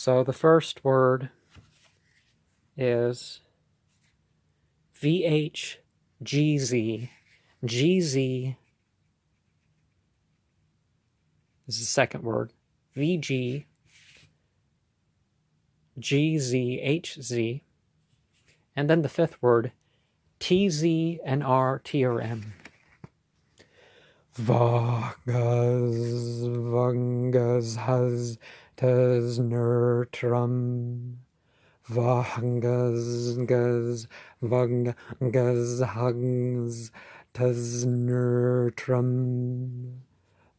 So the first word is VHGZ. GZ is the second word. VG, GZHZ. And then the fifth word, TZ and RTRM. Vagas, vangas, has, tes, nertrum. Vangas, gas, vangas, hangs, tes, nertrum.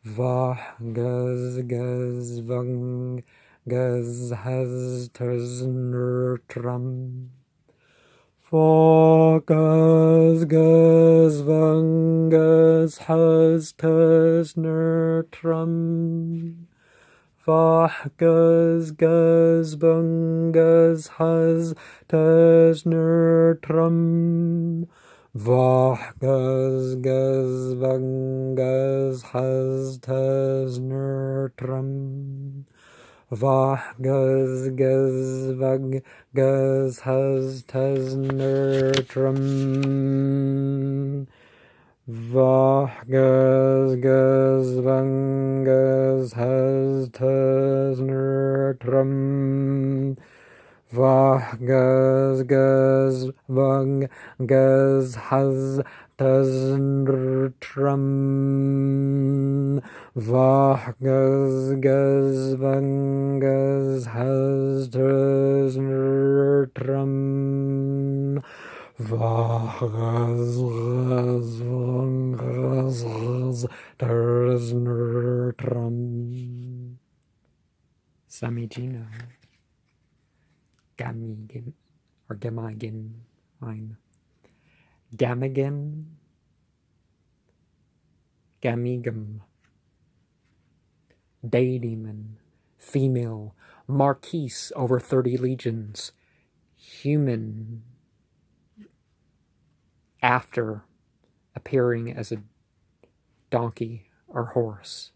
Vagas, gas, vangas, has, tes, nertrum. Vagas, gas, vangas, has, tes, nertrum. Vagas, gas, vangas, has, tes, nertrum. Vagas, gas, vangas, has, tes, nertrum. Vagas, gas, vangas, has, tes, nertrum. Vagas, gas, vangas, has, tes, nertrum. Vagas, gas, vangas, has, tes, nertrum. Vagas, gas, vangas, has, tes, nertrum. Vagas, gas, vangas, has, tes, nertrum. Samigino. Gamygyn, or Gamygyn, fine. Gamygyn, Gamygyn, Daemon, female, Marquise, over 30 legions, human, after appearing as a donkey or horse.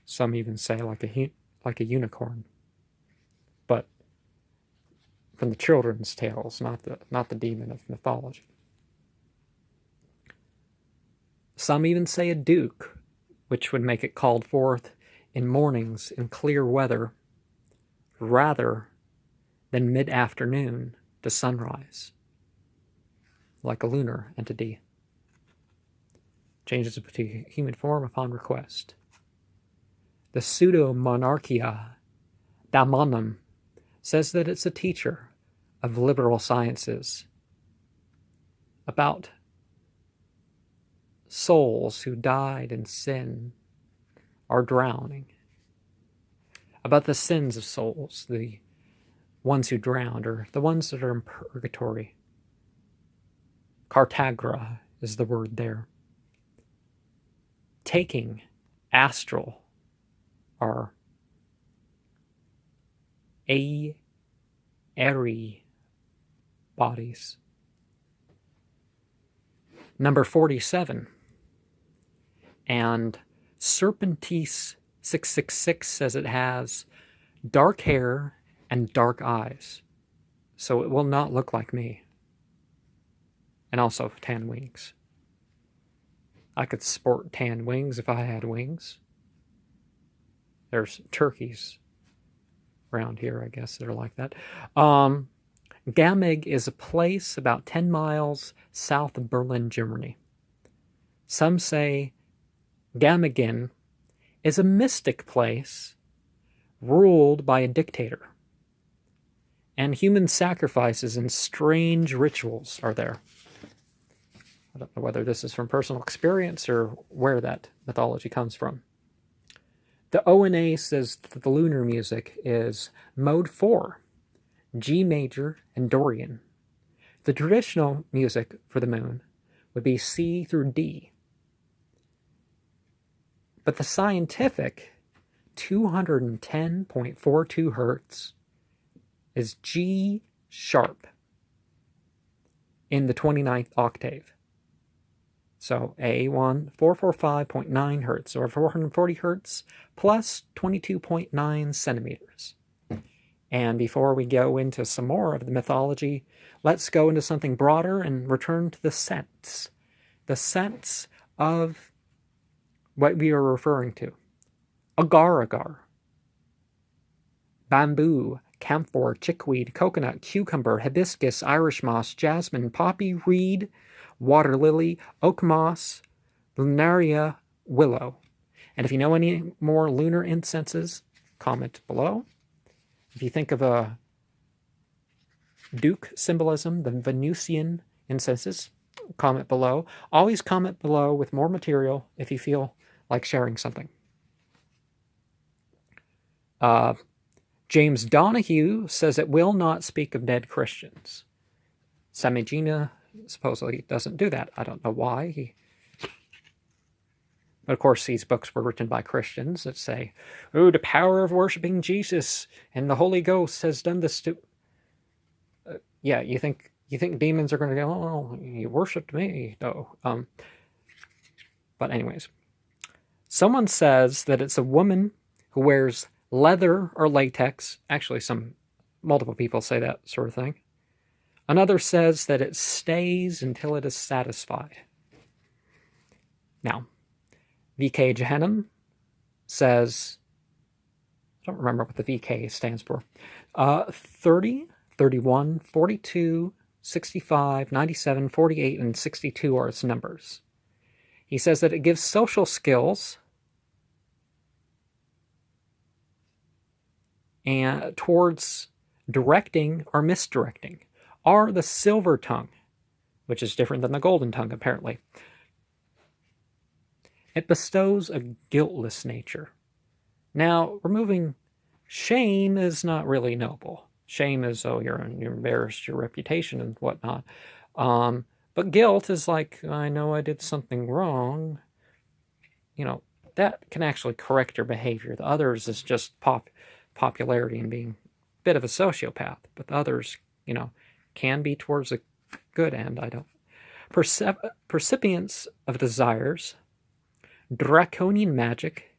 Some even say like a unicorn, but from the children's tales, not the demon of mythology. Some even say a duke, which would make it called forth in mornings in clear weather, rather than mid-afternoon to sunrise, like a lunar entity. Changes to human form upon request. The pseudo-monarchia daemonum says that it's a teacher of liberal sciences about souls who died in sin are drowning, about the sins of souls, the ones who drowned, or the ones that are in purgatory. Cartagra is the word there. Taking astral, or airy bodies. Number 47. And Serpentis 666 says it has dark hair and dark eyes. So it will not look like me. And also tan wings. I could sport tan wings if I had wings. There's turkeys around here, I guess, that are like that. Gamygyn is a place about 10 miles south of Berlin, Germany. Some say Gamygyn is a mystic place ruled by a dictator. And human sacrifices and strange rituals are there. I don't know whether this is from personal experience or where that mythology comes from. The ONA says that the lunar music is mode 4, G major and Dorian. The traditional music for the moon would be C through D. But the scientific 210.42 hertz is G sharp in the 29th octave. So A1, 445.9 hertz, or 440 hertz, plus 22.9 centimeters. And before we go into some more of the mythology, let's go into something broader and return to the sense. The sense of what we are referring to. Agar-agar. Bamboo, camphor, chickweed, coconut, cucumber, hibiscus, Irish moss, jasmine, poppy, reed, water lily, oak moss, lunaria, willow. And if you know any more lunar incenses, comment below. If you think of a Duke symbolism, the Venusian incenses, comment below. Always comment below with more material if you feel like sharing something. James Donahue says it will not speak of dead Christians. Gamygyn supposedly doesn't do that. I don't know why. But of course, these books were written by Christians that say, "Oh, the power of worshiping Jesus and the Holy Ghost has done this to..." Yeah, you think demons are going to go, "Oh, you worshipped me," though. But anyways, someone says that it's a woman who wears leather or latex. Actually, multiple people say that sort of thing. Another says that it stays until it is satisfied. Now, VK Jehanam says, I don't remember what the VK stands for, 30, 31, 42, 65, 97, 48, and 62 are its numbers. He says that it gives social skills and towards directing or misdirecting, are the silver tongue, which is different than the golden tongue, apparently. It bestows a guiltless nature. Now, removing shame is not really noble. Shame is, oh, you're embarrassed, your reputation and whatnot. But guilt is like, I know I did something wrong. You know, that can actually correct your behavior. The others is just popularity and being a bit of a sociopath. But the others, you know, can be towards a good end. I don't. Percipience of desires, draconian magic,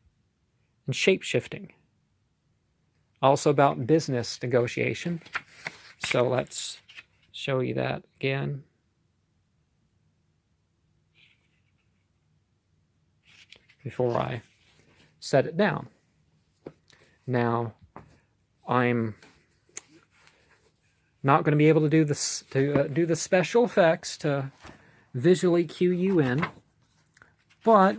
and shape-shifting. Also about business negotiation. So let's show you that again. Before I set it down. Now, I'm not going to be able to do this, do the special effects to visually cue you in, but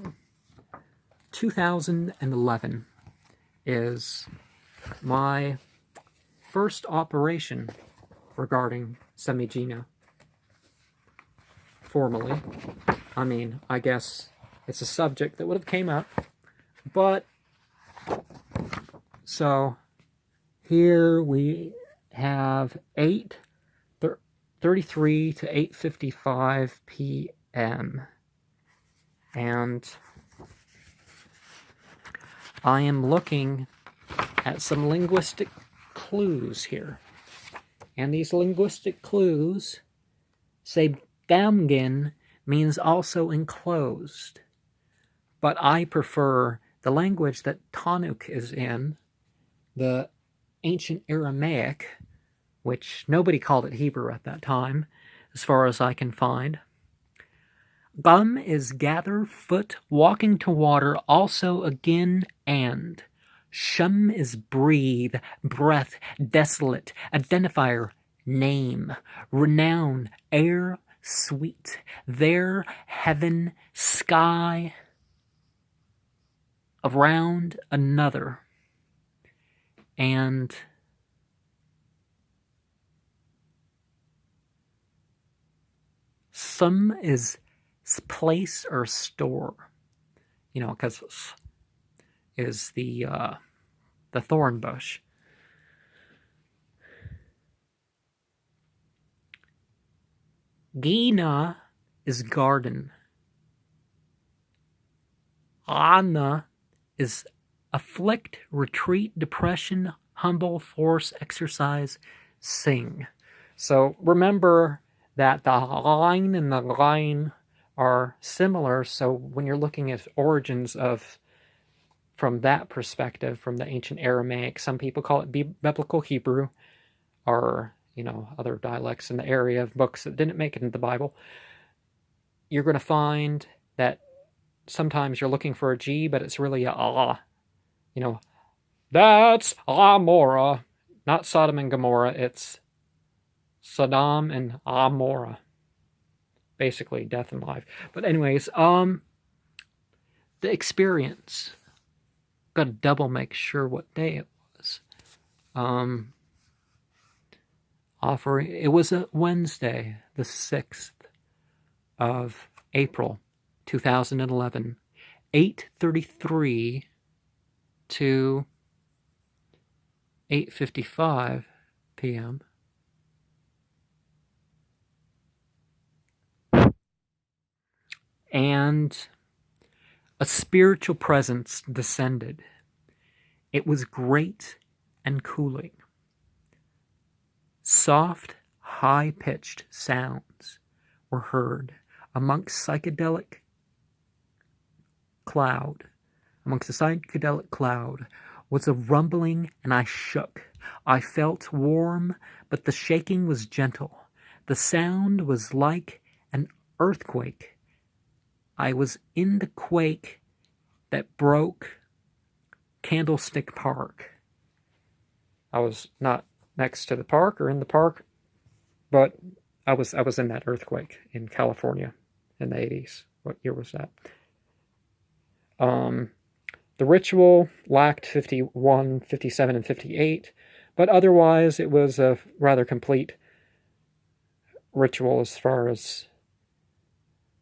2011 is my first operation regarding Gamygyn. Formally. I mean, I guess it's a subject that would have came up, but so here we have 8:33 to 8:55 p.m. and I am looking at some linguistic clues here. And these linguistic clues say Gamygyn means also enclosed. But I prefer the language that Tanukh is in, the ancient Aramaic, which nobody called it Hebrew at that time, as far as I can find. Gum is gather, foot, walking to water, also again, and. Shum is breathe, breath, desolate, identifier, name, renown, air, sweet, there, heaven, sky, around another, and some is place or store, you know, because is the thorn bush. Gina is garden. Anna is afflict, retreat, depression, humble, force, exercise, sing. So remember that the line and the line are similar. So when you're looking at origins of from that perspective, from the ancient Aramaic. Some people call it biblical Hebrew, or, you know, other dialects in the area of books that didn't make it into the Bible. You're going to find that sometimes you're looking for a G, but it's really a ah. You know, that's Amora. Not Sodom and Gomorrah, it's Sodom and Amora. Basically, death and life. But anyways, the experience. Got to double make sure what day it was. Offering, it was a Wednesday, the 6th of April, 2011, 8:33 to 8:55 p.m. And a spiritual presence descended. It was great and cooling. Soft, high-pitched sounds were heard amongst the psychedelic cloud was a rumbling, and I shook. I felt warm, but the shaking was gentle. The sound was like an earthquake. I was in the quake that broke Candlestick Park. I was not next to the park or in the park, but I was in that earthquake in California in the 80s. What year was that? The ritual lacked 51, 57, and 58, but otherwise it was a rather complete ritual as far as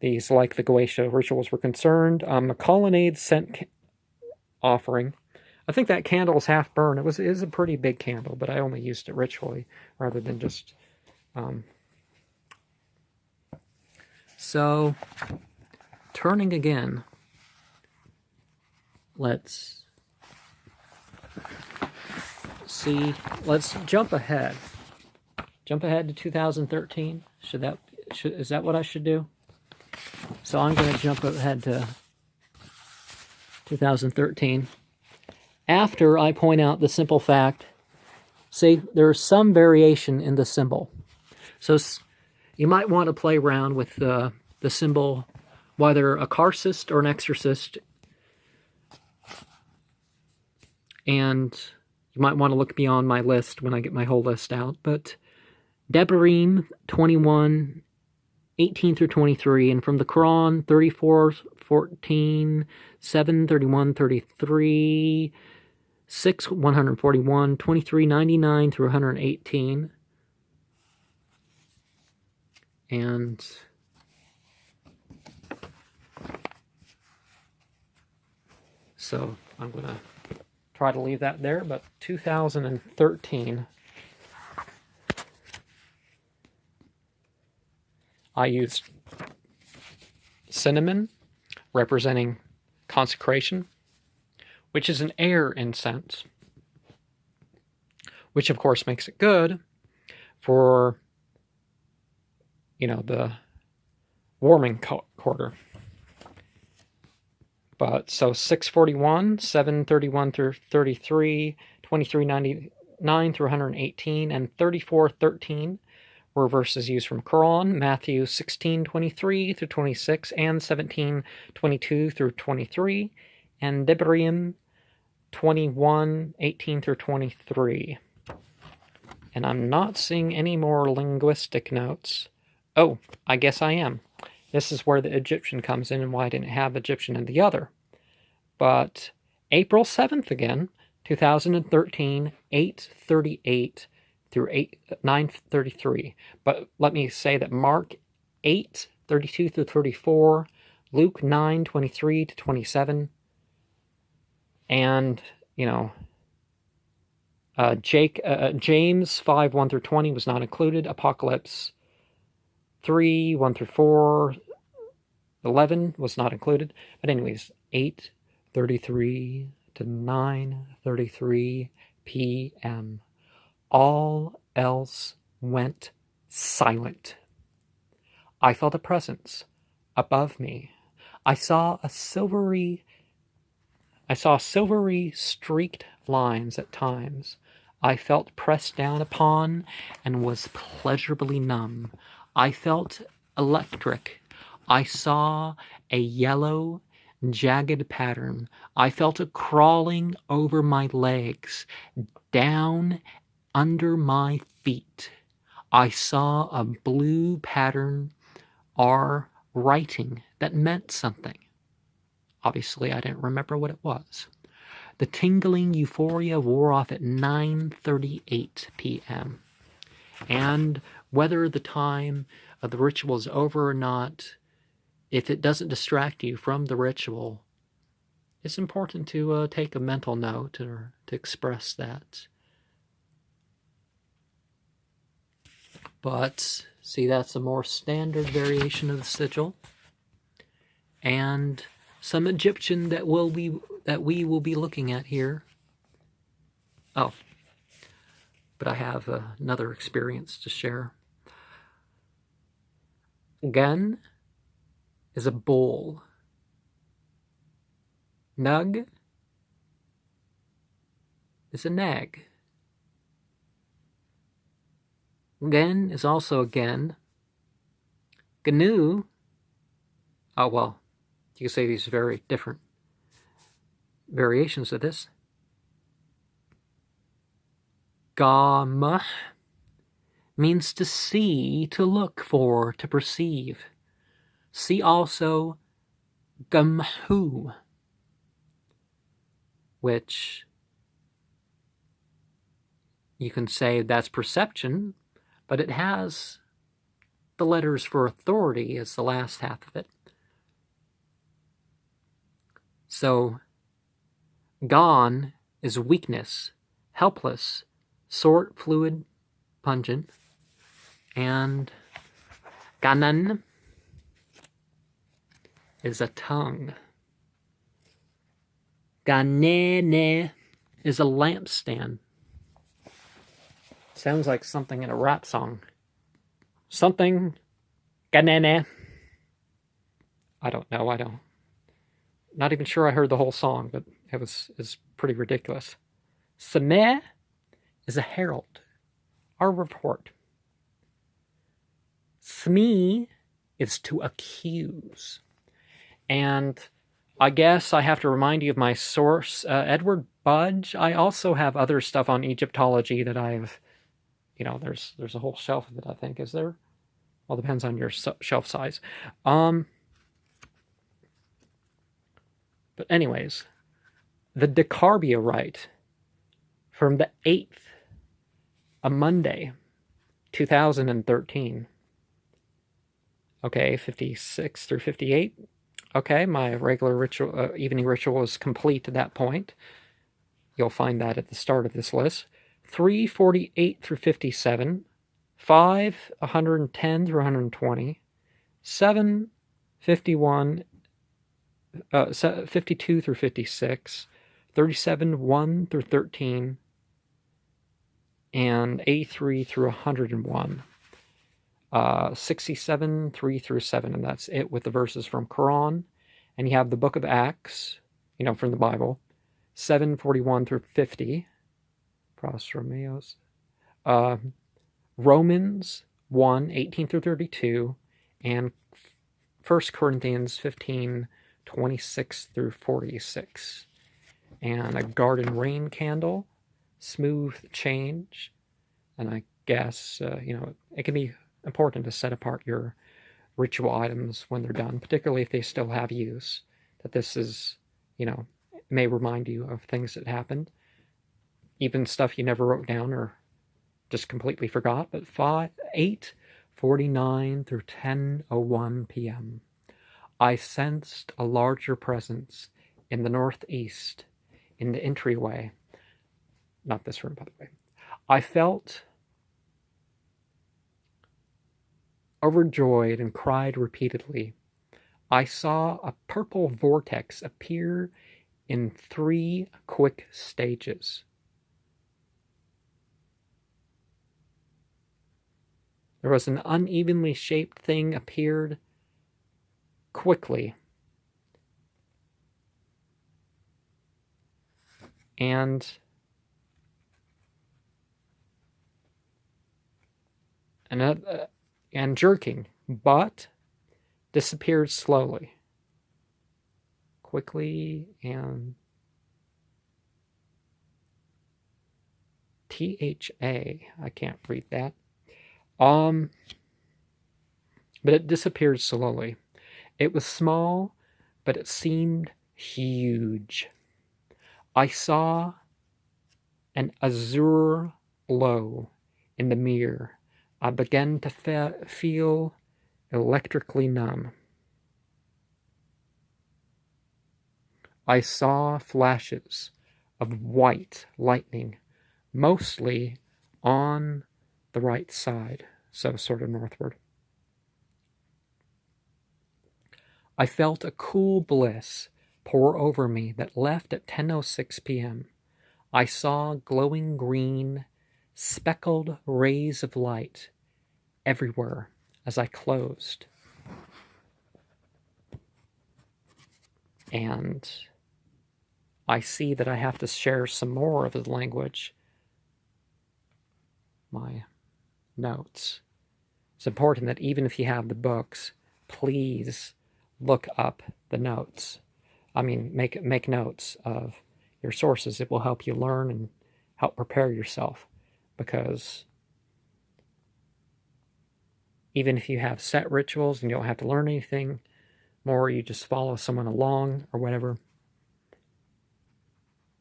these Like The Goetia rituals were concerned. A colonnade scent offering. I think that candle is half burned. It is a pretty big candle, but I only used it ritually rather than just... So, turning again, let's see. Let's jump ahead. Jump ahead to 2013. Is that what I should do? So I'm going to jump ahead to 2013. After I point out the simple fact, see, there's some variation in the symbol. So you might want to play around with the symbol, whether a carcist or an exorcist. And you might want to look beyond my list when I get my whole list out. But Devarim 21, 18 through 23, and from the Quran 34, 14, 7, 31, 33, 6, 141, 23, 99 through 118. And so I'm going to try to leave that there, but 2013, I used cinnamon, representing consecration, which is an air incense, which of course makes it good for, you know, the warming quarter. But so 641, 731 through 33, 2399 through 118, and 3413 were verses used from Quran, Matthew 16:23 through 26, and 17:22 through 23, and Devarim 21:18 through 23. And I'm not seeing any more linguistic notes. Oh, I guess I am. This is where the Egyptian comes in and why I didn't have Egyptian in the other. But April 7th again, 2013, 8:38 through 9:33. But let me say that Mark 8:32 through 34, Luke 9:23 to 27, and, you know, James 5:1 through 20 was not included. Apocalypse 3:1 through 4, 11 was not included. But anyways, 8:33 to 9:33 p.m. All else went silent. I felt a presence above me. I saw a silvery I saw silvery streaked lines at times. I felt pressed down upon and was pleasurably numb. I felt electric. I saw a yellow, jagged pattern. I felt it crawling over my legs, down under my feet. I saw a blue pattern or writing that meant something. Obviously, I didn't remember what it was. The tingling euphoria wore off at 9:38 p.m. And whether the time of the ritual is over or not, if it doesn't distract you from the ritual, it's important to take a mental note or to express that. But see, that's a more standard variation of the sigil, and some Egyptian that we will be looking at here. Oh, but I have another experience to share. Gun is a bull. Nug is a nag. Gen is also a gen. Gnu, oh well, you can say these very different variations of this. Gama means to see, to look for, to perceive. See also Gamhu, which you can say that's perception, but it has the letters for authority as the last half of it. So, gone is weakness, helpless, sort, fluid, pungent, and ganan is a tongue. Ganene is a lampstand. Sounds like something in a rap song. Something ganene. I don't know, not even sure I heard the whole song, but it's pretty ridiculous. Sameh is a herald, our report. Smee is to accuse. And I guess I have to remind you of my source, Edward Budge. I also have other stuff on Egyptology that I've, there's a whole shelf of it, I think. Is there? Well, depends on your shelf size. But anyways, the Decarbia rite from the 8th, a Monday, 2013. Okay, 56 through 58. Okay, my regular ritual, evening ritual is complete at that point. You'll find that at the start of this list. 3:48 through 57. 5, 110 through 120. 7, 51, 52 through 56. 37, 1 through 13. And 83 through 101. 67, 3 through 7, and that's it with the verses from Quran. And you have the book of Acts, from the Bible, 7:41 through 50, Prostromeos. Romans 1, 18 through 32, and 1 Corinthians 15, 26 through 46. And a garden rain candle, smooth change, and I guess, it can be important to set apart your ritual items when they're done, particularly if they still have use, that this is, may remind you of things that happened, even stuff you never wrote down or just completely forgot. But 8:49 through 10:01 p.m. I sensed a larger presence in the northeast, in the entryway. Not this room, by the way. I felt overjoyed and cried repeatedly. I saw a purple vortex appear in 3 quick stages. There was an unevenly shaped thing appeared quickly. and jerking, but disappeared slowly, quickly, and THA. I can't read that. But it disappeared slowly. It was small, but it seemed huge. I saw an azure glow in the mirror. I began to feel electrically numb. I saw flashes of white lightning, mostly on the right side, so sort of northward. I felt a cool bliss pour over me that left at 10:06 p.m. I saw glowing green, speckled rays of light everywhere as I closed. And I see that I have to share some more of the language. My notes. It's important that even if you have the books, please look up the notes. I mean, make notes of your sources. It will help you learn and help prepare yourself, because even if you have set rituals and you don't have to learn anything more, you just follow someone along or whatever,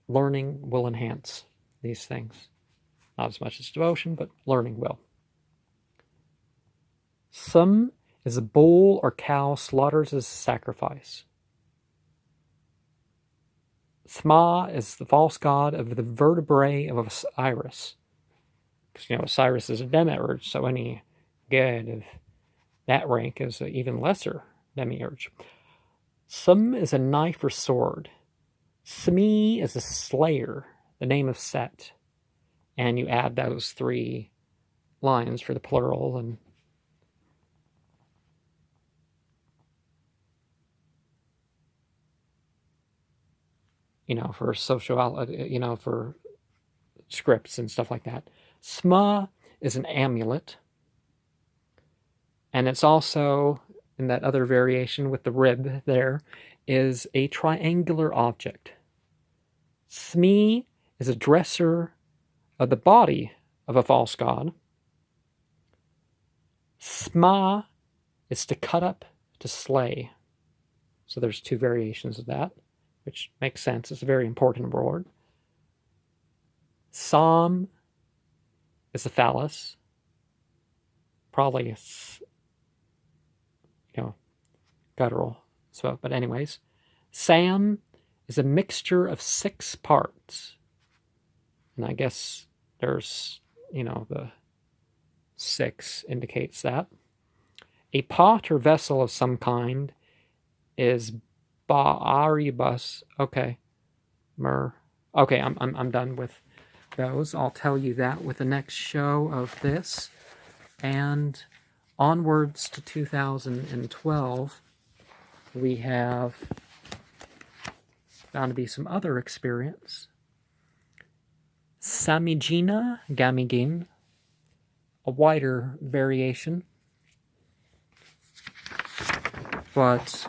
learning will enhance these things. Not as much as devotion, but learning will. Some is a bull or cow slaughtered as a sacrifice. Thma is the false god of the vertebrae of Osiris. Because, Osiris is a demiurge, so any god of that rank is an even lesser demiurge. Some is a knife or sword. Smi is a slayer, the name of Set. And you add those 3 lines for the plural, and for social, for scripts and stuff like that. Sma is an amulet. And it's also, in that other variation with the rib there, is a triangular object. Smi is a dresser of the body of a false god. Sma is to cut up, to slay. So there's 2 variations of that, which makes sense. It's a very important word. Sam is a phallus. Probably guttural. So, but anyways, Sam is a mixture of 6 parts. And I guess there's, the 6 indicates that. A pot or vessel of some kind is ba'aribus. Okay. Okay, I'm done with those. I'll tell you that with the next show of this. And onwards to 2012, we have bound to be some other experience. Samigina Gamigin, a wider variation. But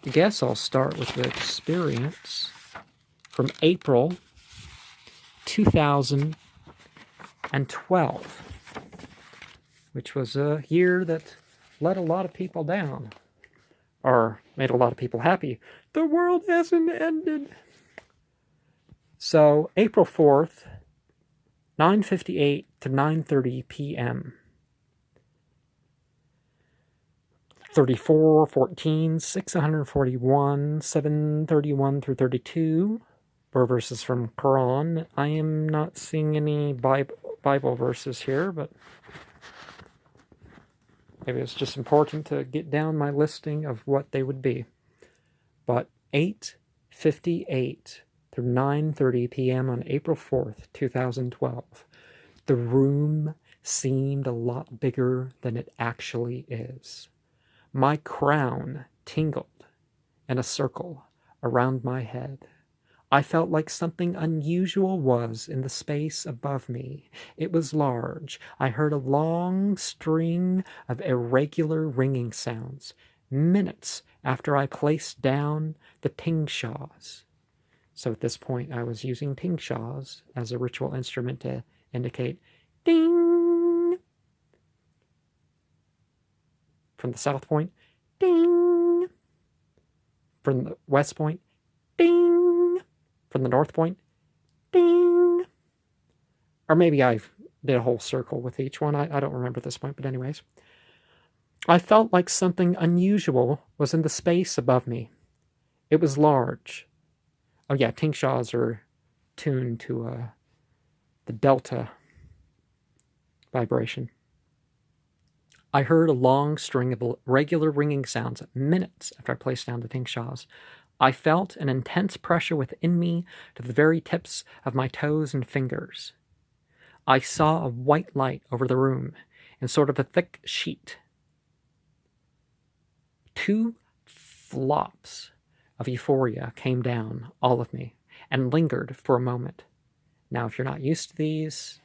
I guess I'll start with the experience from April 2012, which was a year that let a lot of people down, or made a lot of people happy. The world hasn't ended. So, April 4th, 9:58 to 9:30 p.m. 34, 14, 641, 731 through 32 were verses from Quran. I am not seeing any Bible verses here, but maybe it's just important to get down my listing of what they would be. But 8:58 through 9:30 p.m. on April 4th, 2012, the room seemed a lot bigger than it actually is. My crown tingled in a circle around my head. I felt like something unusual was in the space above me. It was large. I heard a long string of irregular ringing sounds, minutes after I placed down the tingshaws. So at this point, I was using tingshaws as a ritual instrument to indicate ding from the south point, ding from the west point, ding from the north point, ding. Or maybe I did a whole circle with each one. I don't remember at this point, but anyways. I felt like something unusual was in the space above me. It was large. Oh yeah, tingshaws are tuned to the delta vibration. I heard a long string of regular ringing sounds minutes after I placed down the tingshaws. I felt an intense pressure within me to the very tips of my toes and fingers. I saw a white light over the room in sort of a thick sheet. 2 flops of euphoria came down all of me and lingered for a moment. Now, if you're not used to these,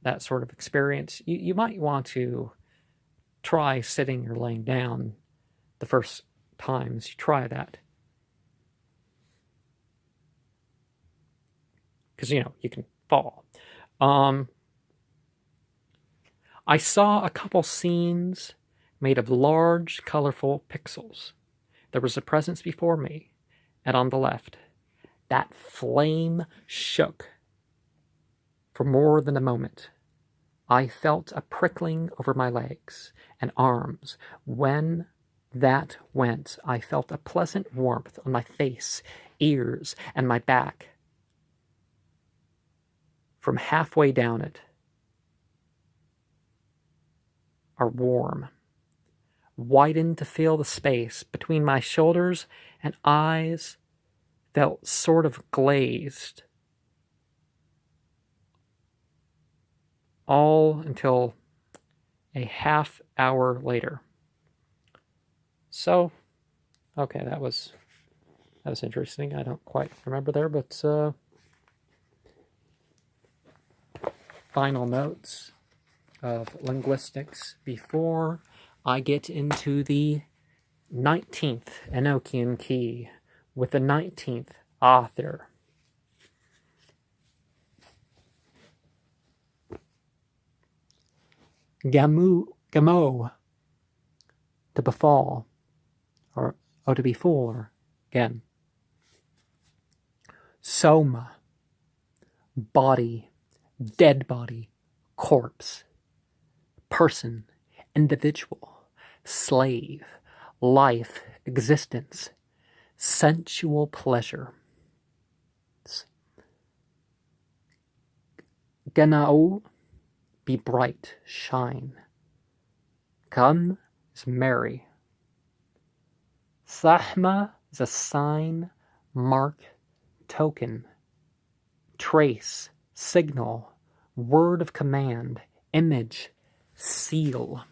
that sort of experience, you might want to try sitting or laying down the first times you try that. Because, you can fall. I saw a couple scenes made of large, colorful pixels. There was a presence before me, and on the left, that flame shook for more than a moment. I felt a prickling over my legs and arms. When that went, I felt a pleasant warmth on my face, ears, and my back. From halfway down it are warm, widened to fill the space between my shoulders, and eyes felt sort of glazed. All until a half hour later. So, okay, that was interesting. I don't quite remember there, but final notes of linguistics before I get into the 19th Enochian key with the 19th Aethyr. Gamo, to befall, or to before, again. Soma, body, dead body, corpse, person, individual, slave, life, existence, sensual pleasure. Ganao, be bright, shine. Kam is merry. Sahma is a sign, mark, token, trace, signal, word of command, image, seal.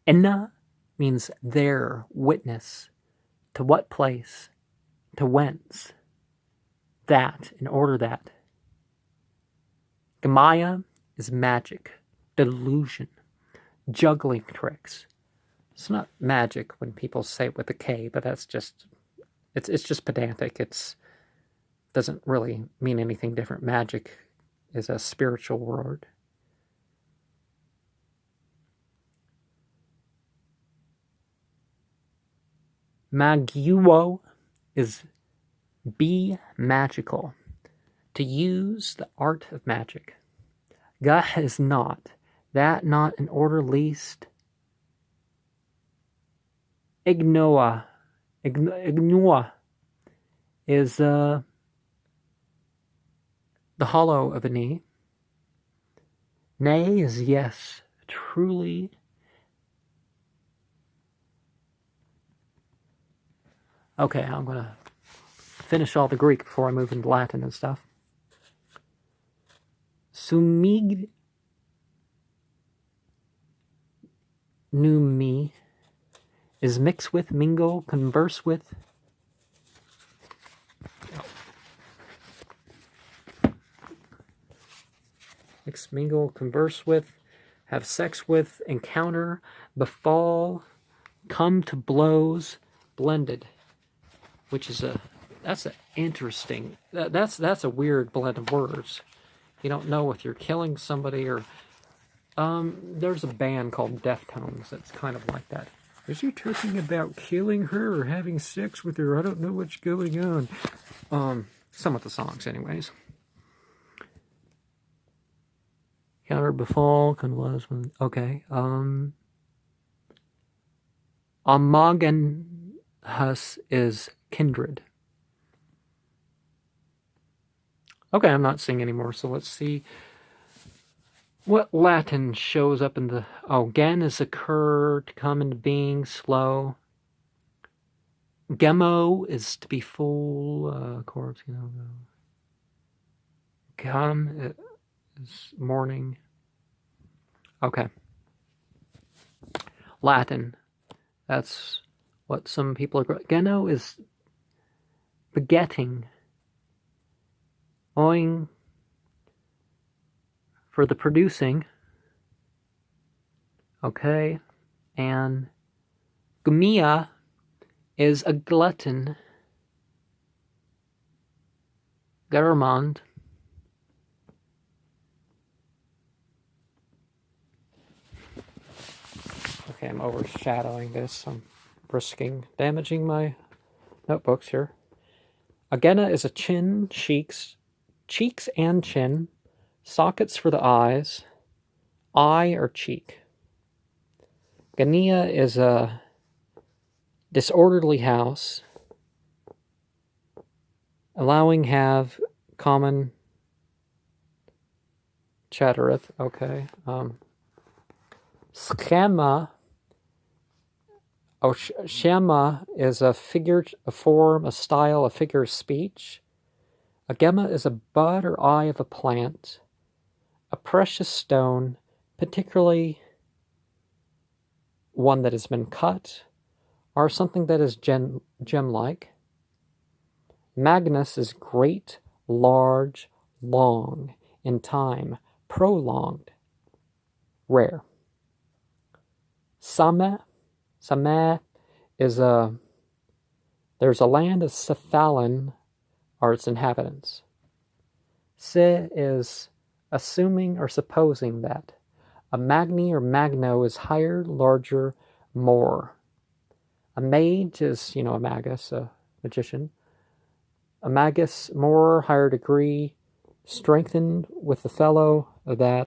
Enna means there, witness. To what place? To whence? That, in order that. Gamaya is magic, delusion, juggling tricks. It's not magic when people say it with a K, but that's just, it's just pedantic. It's doesn't really mean anything different. Magic is a spiritual word. Magiuo is be magical, to use the art of magic. Ga is not, that not in order least. Ignoa is the hollow of a knee. Nay is yes, truly. Okay, I'm going to finish all the Greek before I move into Latin and stuff. Sumig numi is mix with, mingle, converse with. Mix, mingle, converse with, have sex with, encounter, befall, come to blows, blended. Which is that's an interesting, that's a weird blend of words. You don't know if you're killing somebody or, there's a band called Deftones that's kind of like that. Is he talking about killing her or having sex with her? I don't know what's going on. Some of the songs anyways. Counter, befall, convulse, okay. Amagenhus is kindred. Okay, I'm not seeing anymore, so let's see what Latin shows up in the... Oh, gen is occur, to come into being, slow. Gemo is to be full, corpse, you know. Come is morning. Okay. Latin. That's what some people are... Geno is begetting. Owing for the producing. Okay. And Gamia is a glutton. Garamond. Okay, I'm overshadowing this. I'm risking damaging my notebooks here. Agena is a chin, cheeks and chin, sockets for the eyes, eye or cheek. Gania is a disorderly house, allowing have common chattereth. Okay. Schema. Shema is a figure, a form, a style, a figure of speech. A gemma is a bud or eye of a plant, a precious stone, particularly one that has been cut, or something that is gem-like. Magnus is great, large, long, in time, prolonged, rare. Sama is there's a land of Cephalon are its inhabitants. Se is assuming or supposing that. A magni or magno is higher, larger, more. A mage is, a magus, a magician. A magus, more, higher degree, strengthened with the fellow of that.